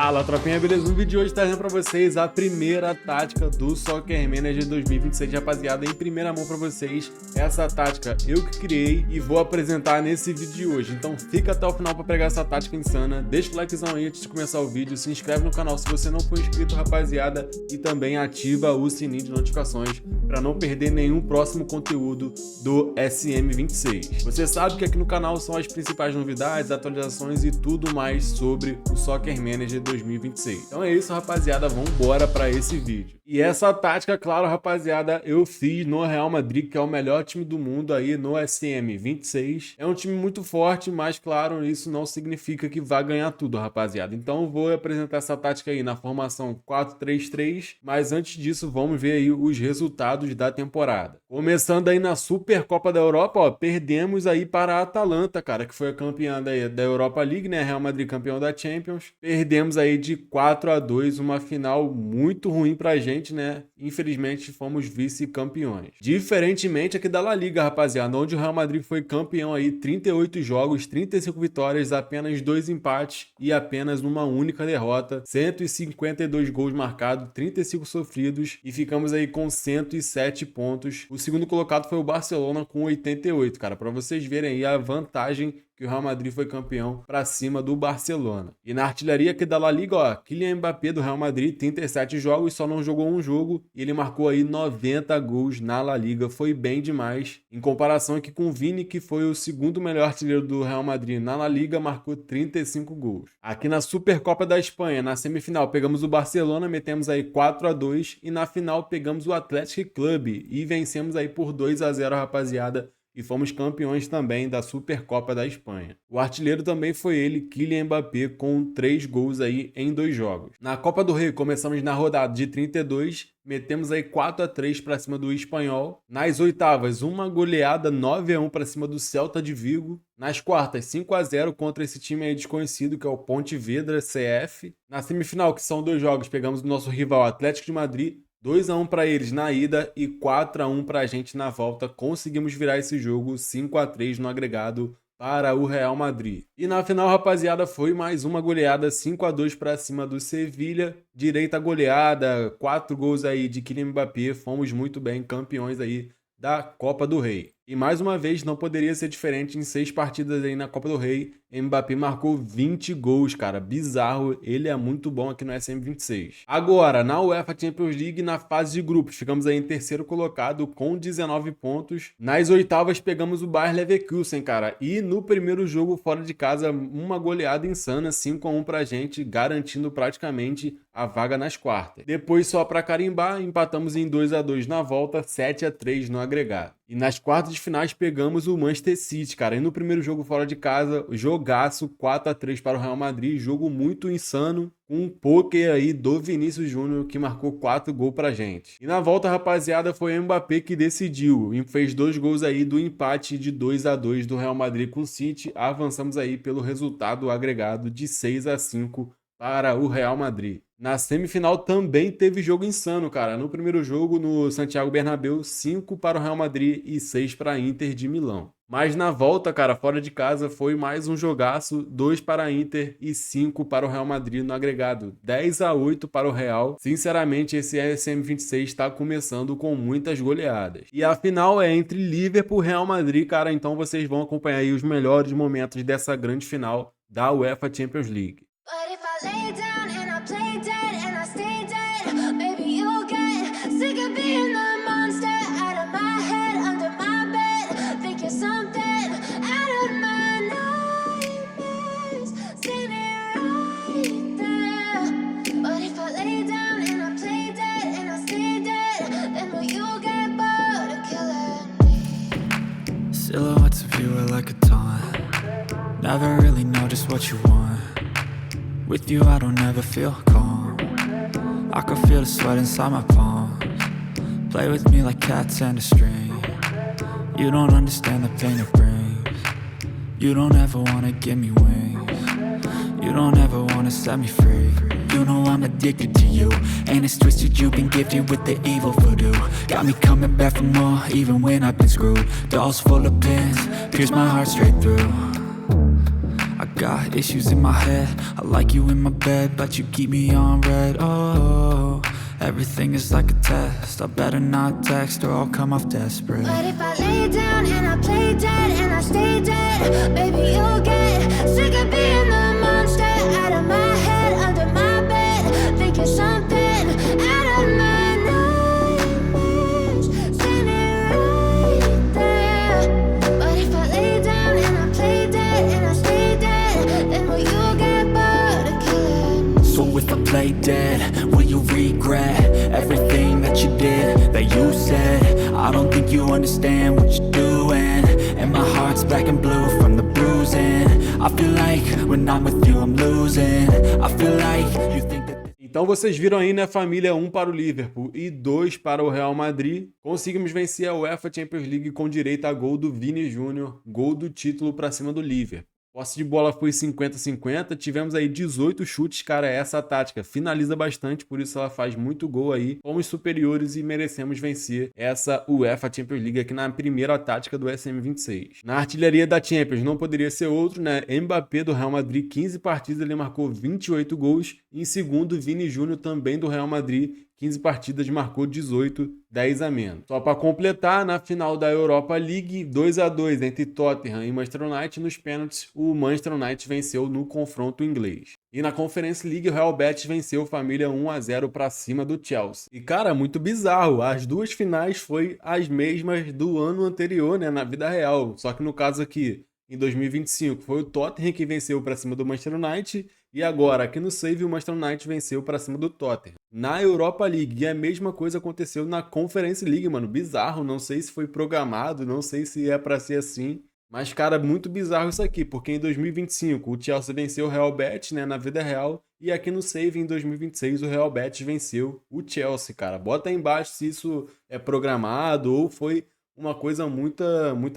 Fala, tropinha, beleza? No vídeo de hoje trazendo pra vocês a primeira tática do Soccer Manager 2026, rapaziada, em primeira mão pra vocês. Essa tática eu que criei e vou apresentar nesse vídeo de hoje, então fica até o final pra pegar essa tática insana. Deixa o likezão aí antes de começar o vídeo, se inscreve no canal se você não for inscrito, rapaziada, e também ativa o sininho de notificações pra não perder nenhum próximo conteúdo do SM26. Você sabe que aqui no canal são as principais novidades, atualizações e tudo mais sobre o Soccer Manager 2026. Então é isso, rapaziada, vamos embora para esse vídeo. E essa tática, claro, rapaziada, eu fiz no Real Madrid, que é o melhor time do mundo aí no SM26. É um time muito forte, mas claro, isso não significa que vai ganhar tudo, rapaziada. Então eu vou apresentar essa tática aí na formação 4-3-3, mas antes disso vamos ver aí os resultados da temporada. Começando aí na Supercopa da Europa, ó, perdemos aí para a Atalanta, cara, que foi a campeã da Europa League, né? Real Madrid campeão da Champions. Perdemos aí de 4-2, uma final muito ruim pra gente, né? Infelizmente fomos vice-campeões. Diferentemente aqui da La Liga, rapaziada, onde o Real Madrid foi campeão aí, 38 jogos, 35 vitórias, apenas 2 empates e apenas uma única derrota, 152 gols marcados, 35 sofridos e ficamos aí com 107 pontos. O segundo colocado foi o Barcelona com 88, cara, para vocês verem aí a vantagem que o Real Madrid foi campeão para cima do Barcelona. E na artilharia aqui da La Liga, ó, Kylian Mbappé do Real Madrid, 37 jogos, só não jogou um jogo e ele marcou aí 90 gols na La Liga, foi bem demais. Em comparação aqui com o Vini, que foi o segundo melhor artilheiro do Real Madrid na La Liga, marcou 35 gols. Aqui na Supercopa da Espanha, na semifinal, pegamos o Barcelona, metemos aí 4-2 e na final pegamos o Athletic Club e vencemos aí por 2-0, rapaziada. E fomos campeões também da Supercopa da Espanha. O artilheiro também foi ele, Kylian Mbappé, com 3 gols aí em 2 jogos. Na Copa do Rei, começamos na rodada de 32, metemos aí 4-3 para cima do Espanhol. Nas oitavas, uma goleada 9-1 para cima do Celta de Vigo. Nas quartas, 5-0 contra esse time aí desconhecido, que é o Pontevedra CF. Na semifinal, que são 2 jogos, pegamos o nosso rival Atlético de Madrid, 2-1 para eles na ida e 4-1 para a gente na volta. Conseguimos virar esse jogo 5-3 no agregado para o Real Madrid. E na final, rapaziada, foi mais uma goleada 5-2 para cima do Sevilha. Direita goleada, 4 gols aí de Kylian Mbappé. Fomos muito bem, campeões aí da Copa do Rei. E mais uma vez, não poderia ser diferente, em 6 partidas aí na Copa do Rei, Mbappé marcou 20 gols, cara, bizarro, ele é muito bom aqui no SM26. Agora, na UEFA Champions League, na fase de grupos, ficamos aí em terceiro colocado com 19 pontos. Nas oitavas, pegamos o Bayer Leverkusen, cara, e no primeiro jogo fora de casa, uma goleada insana, 5-1 pra gente, garantindo praticamente a vaga nas quartas. Depois, só pra carimbar, empatamos em 2-2 na volta, 7-3 no agregado. E nas quartas de finais pegamos o Manchester City, cara. E no primeiro jogo fora de casa, jogaço 4-3 para o Real Madrid. Jogo muito insano, com um poker aí do Vinícius Júnior, que marcou 4 gols pra gente. E na volta, rapaziada, foi o Mbappé que decidiu. E fez 2 gols aí do empate de 2-2 do Real Madrid com o City. Avançamos aí pelo resultado agregado de 6-5 para o Real Madrid. Na semifinal também teve jogo insano, cara. No primeiro jogo, no Santiago Bernabéu, 5 para o Real Madrid e 6 para a Inter de Milão. Mas na volta, cara, fora de casa, foi mais um jogaço, 2 para a Inter e 5 para o Real Madrid no agregado. 10-8 para o Real. Sinceramente, esse SM26 está começando com muitas goleadas. E a final é entre Liverpool e Real Madrid, cara. Então vocês vão acompanhar aí os melhores momentos dessa grande final da UEFA Champions League. Silhouettes of you are like a taunt. Never really know just what you want. With you I don't ever feel calm. I can feel the sweat inside my palms. Play with me like cats and a string. You don't understand the pain it brings. You don't ever wanna give me wings. You don't ever wanna set me free. You know I'm addicted to you, and it's twisted, you've been gifted with the evil voodoo. Got me coming back for more, even when I've been screwed. Dolls full of pins, pierce my heart straight through. I Got issues in my head, I like you in my bed, but you keep me on red. Oh, everything is like a test, I better not text or I'll come off desperate. But if I lay down and I play dead and I stay dead, baby, you'll get sick of being the monster out of my head, under my bed, thinking something out of my nightmares, standing right there. But if I lay down and I play dead and I stay dead, then will you get bored of killing? So if I play dead, will you regret everything that you did, that you said? I don't think you understand what you're doing, and my heart's black and blue from the bruising. I feel like when I'm with you I'm losing. I feel like you think that... Então vocês viram aí, né, família, 1 para o Liverpool e 2 para o Real Madrid. Conseguimos vencer a UEFA Champions League com direito a gol do Vini Júnior, gol do título para cima do Liverpool. Posse de bola foi 50-50, tivemos aí 18 chutes, cara, essa tática finaliza bastante, por isso ela faz muito gol aí. Fomos superiores e merecemos vencer essa UEFA Champions League aqui na primeira tática do SM26. Na artilharia da Champions não poderia ser outro, né? Mbappé do Real Madrid, 15 partidas, ele marcou 28 gols. Em segundo, Vini Júnior também do Real Madrid, 15 partidas, marcou 18, 10 a menos. Só para completar, na final da Europa League, 2-2 entre Tottenham e Manchester United, nos pênaltis, o Manchester United venceu no confronto inglês. E na Conference League, o Real Betis venceu família 1-0 para cima do Chelsea. E cara, muito bizarro, as duas finais foi as mesmas do ano anterior, né, na vida real. Só que no caso aqui, em 2025, foi o Tottenham que venceu para cima do Manchester United, e agora, aqui no Save, o Manchester United venceu para cima do Tottenham. Na Europa League, e a mesma coisa aconteceu na Conference League, mano. Bizarro, não sei se foi programado, não sei se é para ser assim. Mas, cara, muito bizarro isso aqui, porque em 2025 o Chelsea venceu o Real Betis, né, na vida real. E aqui no Save, em 2026, o Real Betis venceu o Chelsea, cara. Bota aí embaixo se isso é programado ou foi uma coisa muito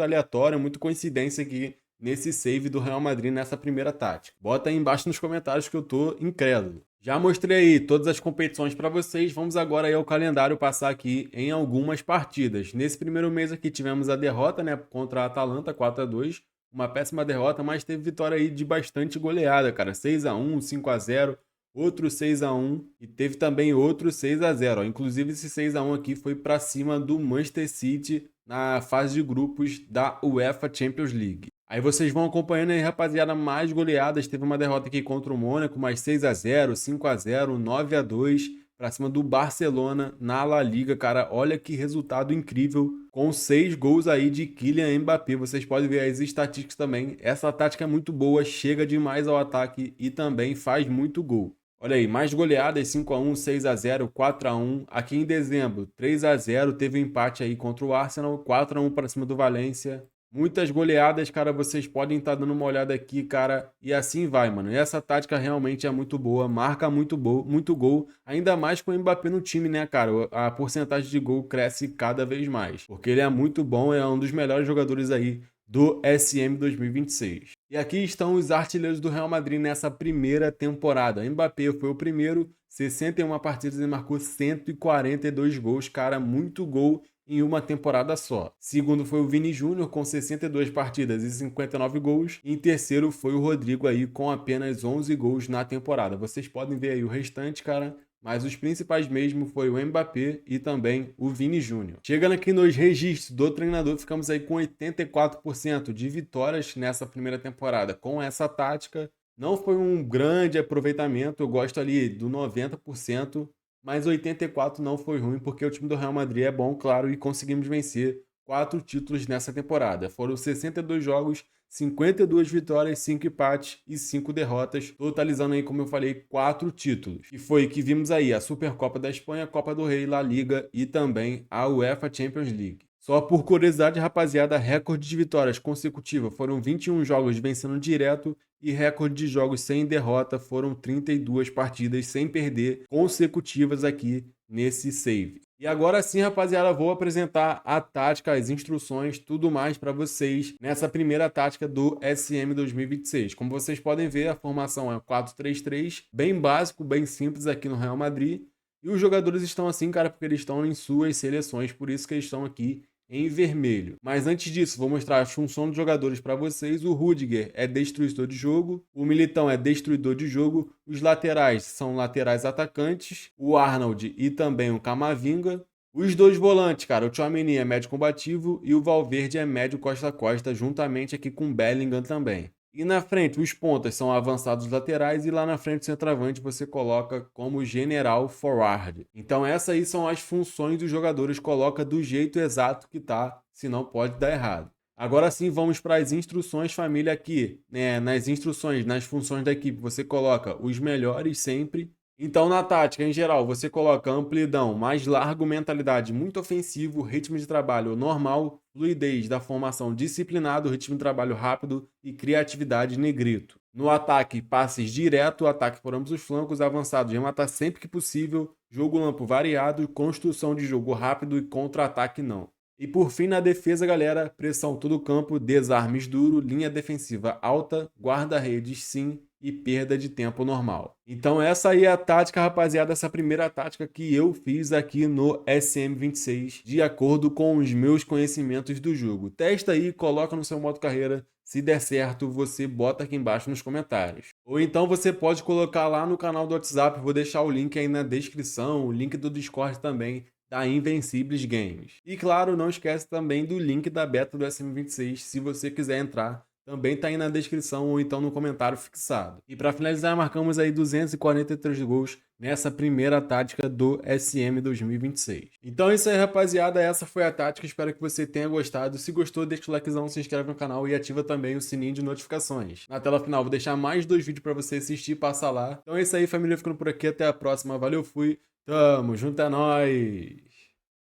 aleatória, muito coincidência aqui nesse save do Real Madrid nessa primeira tática. Bota aí embaixo nos comentários que eu tô incrédulo. Já mostrei aí todas as competições para vocês, vamos agora aí ao calendário passar aqui em algumas partidas. Nesse primeiro mês aqui tivemos a derrota, né, contra a Atalanta, 4-2, uma péssima derrota, mas teve vitória aí de bastante goleada, cara, 6-1, 5-0, outro 6-1 e teve também outro 6-0, inclusive esse 6-1 aqui foi para cima do Manchester City na fase de grupos da UEFA Champions League. Aí vocês vão acompanhando aí, rapaziada, mais goleadas. Teve uma derrota aqui contra o Mônaco, mais 6-0, 5-0, 9-2 para cima do Barcelona na La Liga, cara. Olha que resultado incrível, com 6 gols aí de Kylian Mbappé. Vocês podem ver as estatísticas também. Essa tática é muito boa, chega demais ao ataque e também faz muito gol. Olha aí, mais goleadas, 5-1, 6-0, 4-1. Aqui em dezembro, 3-0, teve um empate aí contra o Arsenal, 4-1 para cima do Valência. Muitas goleadas, cara, vocês podem estar dando uma olhada aqui, cara, e assim vai, mano. E essa tática realmente é muito boa, marca muito gol, ainda mais com o Mbappé no time, né, cara? A porcentagem de gol cresce cada vez mais, porque ele é muito bom, é um dos melhores jogadores aí do SM 2026. E aqui estão os artilheiros do Real Madrid nessa primeira temporada. Mbappé foi o primeiro, 61 partidas e marcou 142 gols, cara, muito gol em uma temporada só. Segundo foi o Vini Júnior com 62 partidas e 59 gols. E em terceiro foi o Rodrigo aí com apenas 11 gols na temporada. Vocês podem ver aí o restante, cara, mas os principais mesmo foi o Mbappé e também o Vini Júnior. Chegando aqui nos registros do treinador, ficamos aí com 84% de vitórias nessa primeira temporada com essa tática. Não foi um grande aproveitamento, eu gosto ali do 90%, mas 84 não foi ruim, porque o time do Real Madrid é bom, claro, e conseguimos vencer 4 títulos nessa temporada. Foram 62 jogos, 52 vitórias, 5 empates e 5 derrotas, totalizando aí, como eu falei, 4 títulos. E foi que vimos aí a Supercopa da Espanha, Copa do Rei, La Liga e também a UEFA Champions League. Só por curiosidade, rapaziada, recorde de vitórias consecutivas foram 21 jogos vencendo direto e recorde de jogos sem derrota foram 32 partidas sem perder consecutivas aqui nesse save. E agora sim, rapaziada, vou apresentar a tática, as instruções, tudo mais para vocês nessa primeira tática do SM 2026. Como vocês podem ver, a formação é 4-3-3, bem básico, bem simples aqui no Real Madrid. E os jogadores estão assim, cara, porque eles estão em suas seleções, por isso que eles estão aqui em vermelho. Mas antes disso, vou mostrar as funções dos jogadores para vocês. O Rudiger é destruidor de jogo, o Militão é destruidor de jogo, os laterais são laterais atacantes, o Arnold e também o Camavinga. Os dois volantes, cara, o Tchouaméni é médio combativo e o Valverde é médio costa-a-costa, juntamente aqui com o Bellingham também. E na frente, os pontas são avançados laterais e lá na frente, o centroavante, você coloca como general forward. Então essas aí são as funções dos jogadores, coloca do jeito exato que tá, senão pode dar errado. Agora sim, vamos para as instruções, família, aqui, né? Nas instruções, nas funções da equipe, você coloca os melhores sempre. Então, na tática, em geral, você coloca amplidão, mais largo, mentalidade muito ofensivo, ritmo de trabalho normal, fluidez da formação disciplinado, ritmo de trabalho rápido e criatividade negrito. No ataque, passes direto, ataque por ambos os flancos, avançado, rematar sempre que possível, jogo lampo variado, construção de jogo rápido e contra-ataque não. E por fim, na defesa, galera, pressão todo o campo, desarmes duro, linha defensiva alta, guarda-redes sim e perda de tempo normal. Então essa aí é a tática, rapaziada, essa primeira tática que eu fiz aqui no SM26, de acordo com os meus conhecimentos do jogo. Testa aí, coloca no seu modo carreira, se der certo, você bota aqui embaixo nos comentários. Ou então você pode colocar lá no canal do WhatsApp, vou deixar o link aí na descrição, o link do Discord também, da Invencibles Games. E claro, não esquece também do link da beta do SM26, se você quiser entrar, também tá aí na descrição ou então no comentário fixado. E para finalizar, marcamos aí 243 gols nessa primeira tática do SM 2026. Então é isso aí, rapaziada, essa foi a tática, espero que você tenha gostado. Se gostou, deixa o likezão, se inscreve no canal e ativa também o sininho de notificações. Na tela final vou deixar mais 2 vídeos para você assistir e passar lá. Então é isso aí, família, ficando por aqui, até a próxima, valeu, fui, tamo junto, é nóis!